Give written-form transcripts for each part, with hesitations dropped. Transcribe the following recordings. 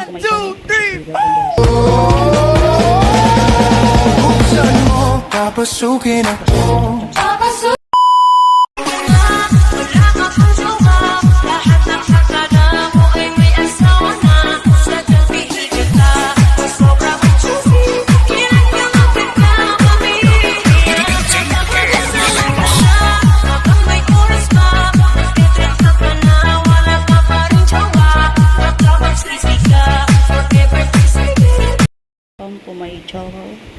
1, 2, 3, 4! Buksan mo, papasukin ako. Po may chow,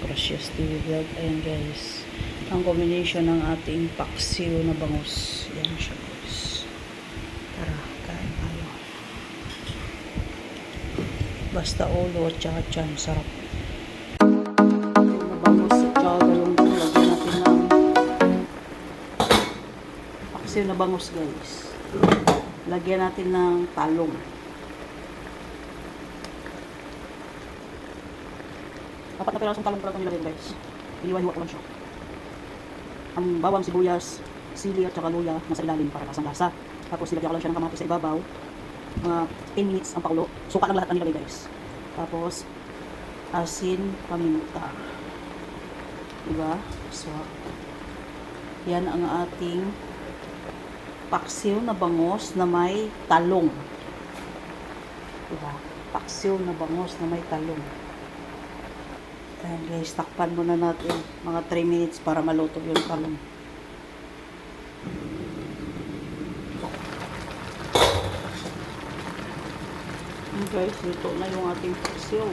Precious TV Vlog. Ayan guys, ang combination ng ating paksiw na bangus. Ayan siya guys. Tara, kain tayo. Basta ulo at saka tiyan, sarap. Na bangus at saka galunggong. Lagyan natin ng paksiw na bangus guys. Lagyan natin ng talong. Apat na pirasong talong pala nilagay guys. Iniwan-iwan ko lang siya. Ang bawang, sibuyas, sili at saka luya nasa ilalim para kasang lasa. Tapos nilagyan ko lang siya ng kamatis sa ibabaw. Mga 10 minutes ang pakulo. Suka lang lahat ang nilagay guys. Tapos asin, paminta. Diba? So, yan ang ating paksiw na bangus na may talong. Diba? Paksiw na bangus na may talong. Ayan guys, takpan muna natin mga 3 minutes para maluto yung talong. Ayan guys, luto na yung ating paksiw.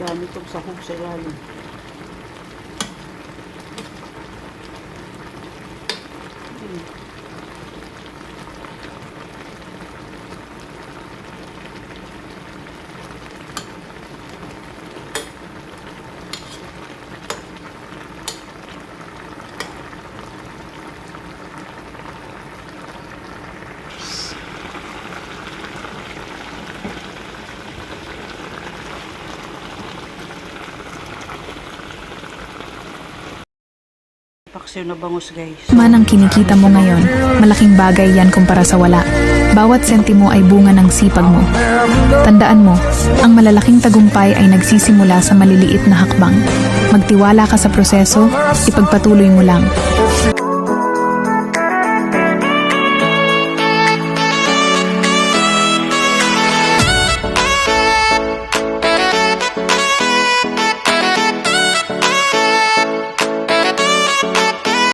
Dami itong sahog sa ilalim. Paksiw na bangus guys. Man ang kinikita mo ngayon, malaking bagay yan kumpara sa wala. Bawat sentimo ay bunga ng sipag mo. Tandaan mo, ang malalaking tagumpay ay nagsisimula sa maliliit na hakbang. Magtiwala ka sa proseso, ipagpatuloy mo lang.